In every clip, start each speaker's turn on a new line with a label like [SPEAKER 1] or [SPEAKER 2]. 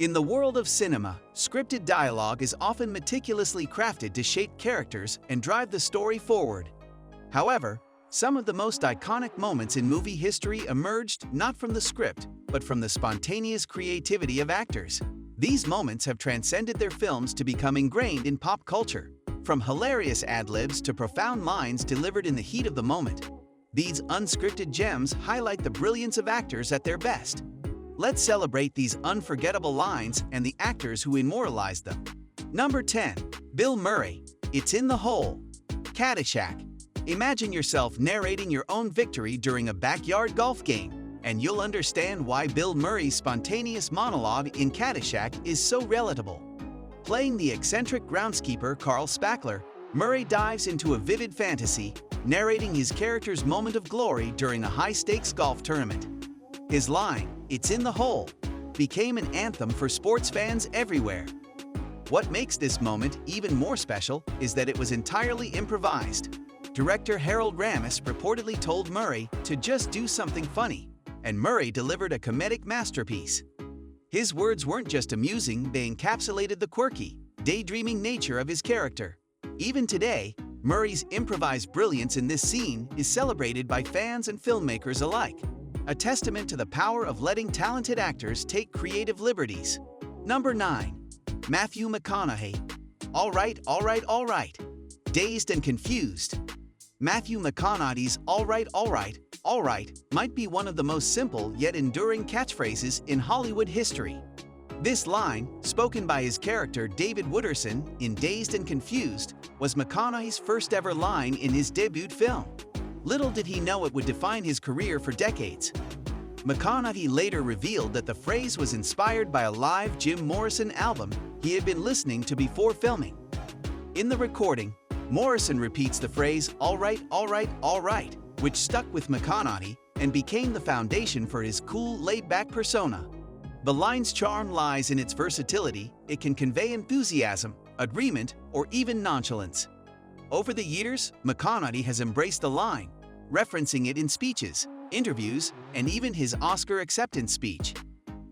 [SPEAKER 1] In the world of cinema, scripted dialogue is often meticulously crafted to shape characters and drive the story forward. However, some of the most iconic moments in movie history emerged not from the script, but from the spontaneous creativity of actors. These moments have transcended their films to become ingrained in pop culture, from hilarious ad-libs to profound lines delivered in the heat of the moment. These unscripted gems highlight the brilliance of actors at their best. Let's celebrate these unforgettable lines and the actors who immortalized them. Number 10. Bill Murray. It's in the hole. Caddyshack. Imagine yourself narrating your own victory during a backyard golf game, and you'll understand why Bill Murray's spontaneous monologue in Caddyshack is so relatable. Playing the eccentric groundskeeper Carl Spackler, Murray dives into a vivid fantasy, narrating his character's moment of glory during a high-stakes golf tournament. His line, "It's in the hole," became an anthem for sports fans everywhere. What makes this moment even more special is that it was entirely improvised. Director Harold Ramis reportedly told Murray to just do something funny, and Murray delivered a comedic masterpiece. His words weren't just amusing, they encapsulated the quirky, daydreaming nature of his character. Even today, Murray's improvised brilliance in this scene is celebrated by fans and filmmakers alike, a testament to the power of letting talented actors take creative liberties. Number 9. Matthew McConaughey. All right, all right, all right. Dazed and confused. Matthew McConaughey's "all right, all right, all right" might be one of the most simple yet enduring catchphrases in Hollywood history. This line, spoken by his character David Wooderson in Dazed and Confused, was McConaughey's first ever line in his debut film. Little did he know it would define his career for decades. McConaughey later revealed that the phrase was inspired by a live Jim Morrison album he had been listening to before filming. In the recording, Morrison repeats the phrase "all right, all right, all right," which stuck with McConaughey and became the foundation for his cool, laid-back persona. The line's charm lies in its versatility. It can convey enthusiasm, agreement, or even nonchalance. Over the years, McConaughey has embraced the line, referencing it in speeches, interviews, and even his Oscar acceptance speech.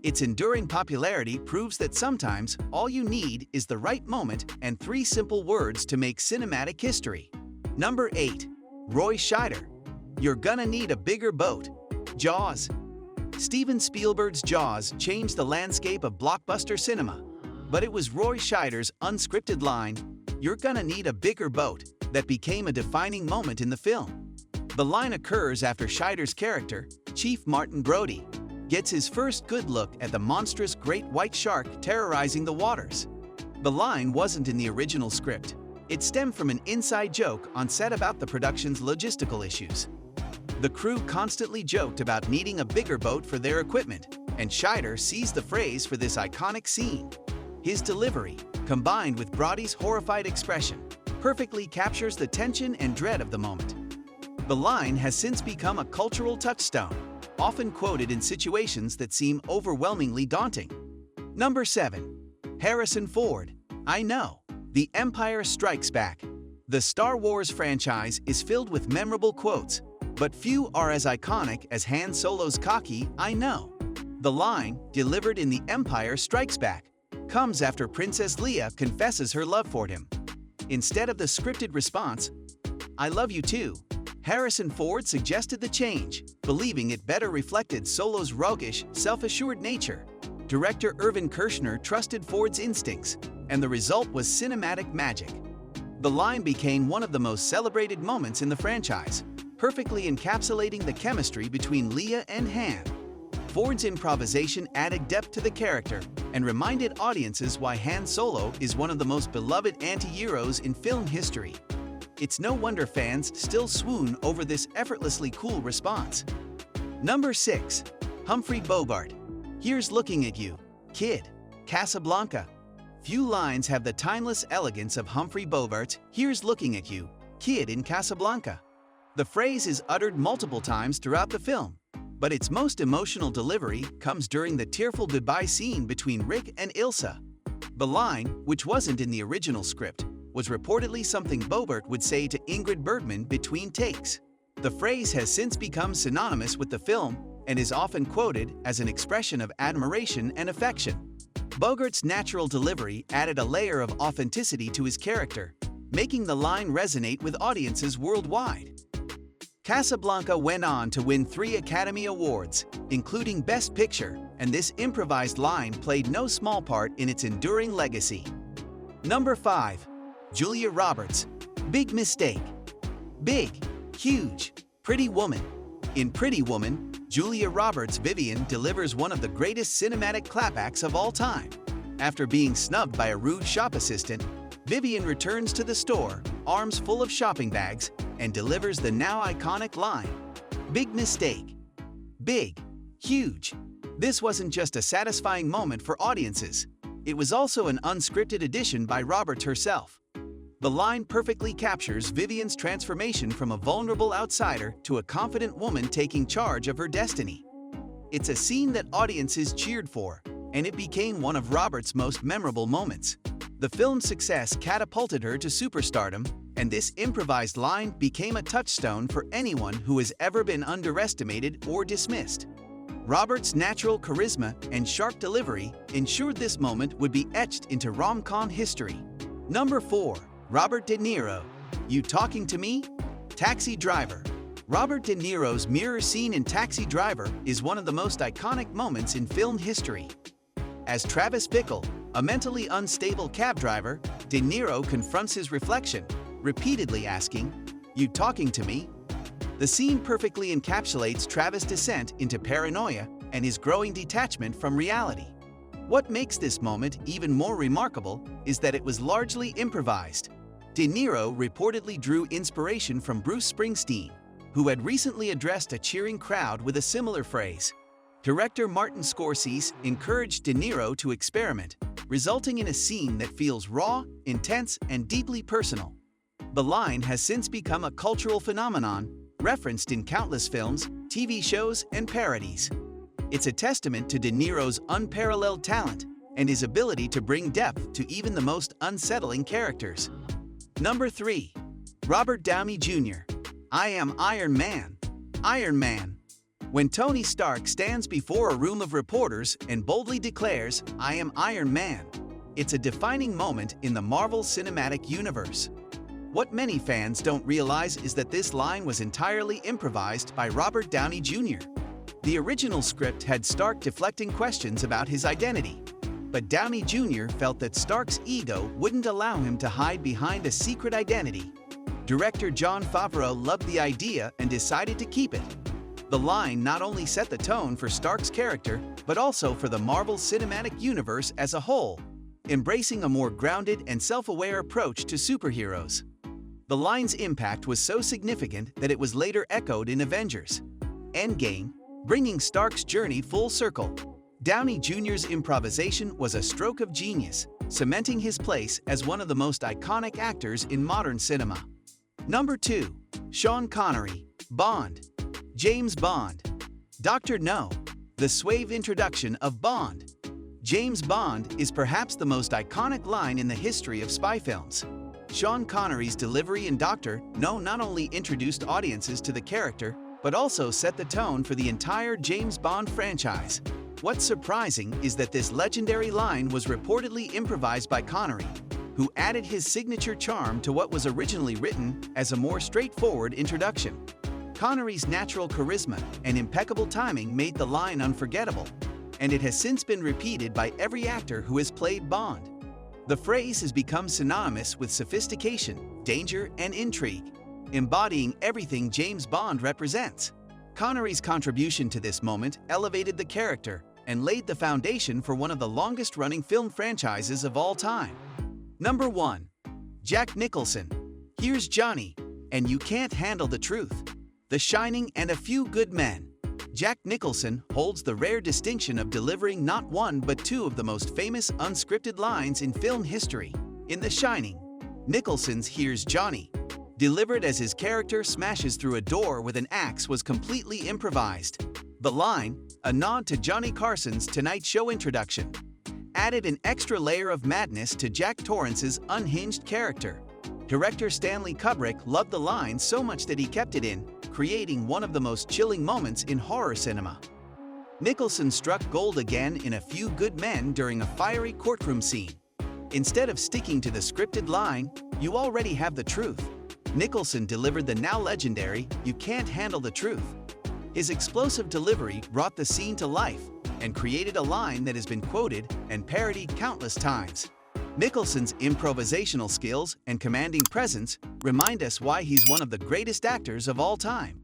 [SPEAKER 1] Its enduring popularity proves that sometimes all you need is the right moment and 3 simple words to make cinematic history. Number 8. Roy Scheider. You're gonna need a bigger boat. Jaws. Steven Spielberg's Jaws changed the landscape of blockbuster cinema, but it was Roy Scheider's unscripted line, "You're gonna need a bigger boat," that became a defining moment in the film. The line occurs after Scheider's character, Chief Martin Brody, gets his first good look at the monstrous great white shark terrorizing the waters. The line wasn't in the original script. It stemmed from an inside joke on set about the production's logistical issues. The crew constantly joked about needing a bigger boat for their equipment, and Scheider seized the phrase for this iconic scene. His delivery, combined with Brody's horrified expression, perfectly captures the tension and dread of the moment. The line has since become a cultural touchstone, often quoted in situations that seem overwhelmingly daunting. Number 7. Harrison Ford. I know. The Empire Strikes Back. The Star Wars franchise is filled with memorable quotes, but few are as iconic as Han Solo's cocky "I know." The line, delivered in The Empire Strikes Back, comes after Princess Leia confesses her love for him. Instead of the scripted response, "I love you too," Harrison Ford suggested the change, believing it better reflected Solo's roguish, self-assured nature. Director Irvin Kershner trusted Ford's instincts, and the result was cinematic magic. The line became one of the most celebrated moments in the franchise, perfectly encapsulating the chemistry between Leia and Han. Ford's improvisation added depth to the character and reminded audiences why Han Solo is one of the most beloved anti-heroes in film history. It's no wonder fans still swoon over this effortlessly cool response. Number 6. Humphrey Bogart. Here's looking at you, kid. Casablanca. Few lines have the timeless elegance of Humphrey Bogart's "Here's looking at you, kid" in Casablanca. The phrase is uttered multiple times throughout the film, but its most emotional delivery comes during the tearful goodbye scene between Rick and Ilsa. The line, which wasn't in the original script, was reportedly something Bogart would say to Ingrid Bergman between takes. The phrase has since become synonymous with the film and is often quoted as an expression of admiration and affection. Bogart's natural delivery added a layer of authenticity to his character, making the line resonate with audiences worldwide. Casablanca went on to win 3 Academy Awards, including Best Picture, and this improvised line played no small part in its enduring legacy. Number 5. Julia Roberts. Big Mistake. Big, huge, Pretty Woman. In Pretty Woman, Julia Roberts' Vivian delivers one of the greatest cinematic clapbacks of all time. After being snubbed by a rude shop assistant, Vivian returns to the store, arms full of shopping bags, and delivers the now iconic line, "Big mistake." Big, huge. This wasn't just a satisfying moment for audiences. It was also an unscripted addition by Roberts herself. The line perfectly captures Vivian's transformation from a vulnerable outsider to a confident woman taking charge of her destiny. It's a scene that audiences cheered for, and it became one of Roberts' most memorable moments. The film's success catapulted her to superstardom, and this improvised line became a touchstone for anyone who has ever been underestimated or dismissed. Roberts' natural charisma and sharp delivery ensured this moment would be etched into rom-com history. Number 4. Robert De Niro. You Talking to Me? Taxi Driver. Robert De Niro's mirror scene in Taxi Driver is one of the most iconic moments in film history. As Travis Bickle, a mentally unstable cab driver, De Niro confronts his reflection, repeatedly asking, "You talking to me?" The scene perfectly encapsulates Travis' descent into paranoia and his growing detachment from reality. What makes this moment even more remarkable is that it was largely improvised. De Niro reportedly drew inspiration from Bruce Springsteen, who had recently addressed a cheering crowd with a similar phrase. Director Martin Scorsese encouraged De Niro to experiment, resulting in a scene that feels raw, intense, and deeply personal. The line has since become a cultural phenomenon, referenced in countless films, TV shows, and parodies. It's a testament to De Niro's unparalleled talent and his ability to bring depth to even the most unsettling characters. Number 3. Robert Downey Jr. I Am Iron Man. Iron Man. When Tony Stark stands before a room of reporters and boldly declares, "I am Iron Man," it's a defining moment in the Marvel Cinematic Universe. What many fans don't realize is that this line was entirely improvised by Robert Downey Jr. The original script had Stark deflecting questions about his identity, but Downey Jr. felt that Stark's ego wouldn't allow him to hide behind a secret identity. Director Jon Favreau loved the idea and decided to keep it. The line not only set the tone for Stark's character, but also for the Marvel Cinematic Universe as a whole, embracing a more grounded and self-aware approach to superheroes. The line's impact was so significant that it was later echoed in Avengers Endgame, bringing Stark's journey full circle. Downey Jr.'s improvisation was a stroke of genius, cementing his place as one of the most iconic actors in modern cinema. Number 2. Sean Connery. Bond. James Bond. Dr. No. The suave introduction of Bond. James Bond is perhaps the most iconic line in the history of spy films. Sean Connery's delivery in Dr. No not only introduced audiences to the character, but also set the tone for the entire James Bond franchise. What's surprising is that this legendary line was reportedly improvised by Connery, who added his signature charm to what was originally written as a more straightforward introduction. Connery's natural charisma and impeccable timing made the line unforgettable, and it has since been repeated by every actor who has played Bond. The phrase has become synonymous with sophistication, danger, and intrigue, embodying everything James Bond represents. Connery's contribution to this moment elevated the character and laid the foundation for one of the longest-running film franchises of all time. Number 1. Jack Nicholson. Here's Johnny, and You Can't Handle the Truth. The Shining and A Few Good Men. Jack Nicholson holds the rare distinction of delivering not one but two of the most famous unscripted lines in film history. In The Shining, Nicholson's "Here's Johnny," delivered as his character smashes through a door with an axe, was completely improvised. The line, a nod to Johnny Carson's Tonight Show introduction, added an extra layer of madness to Jack Torrance's unhinged character. Director Stanley Kubrick loved the line so much that he kept it in, creating one of the most chilling moments in horror cinema. Nicholson struck gold again in A Few Good Men during a fiery courtroom scene. Instead of sticking to the scripted line, "You already have the truth," Nicholson delivered the now legendary, "You can't handle the truth." His explosive delivery brought the scene to life and created a line that has been quoted and parodied countless times. Nicholson's improvisational skills and commanding presence remind us why he's one of the greatest actors of all time.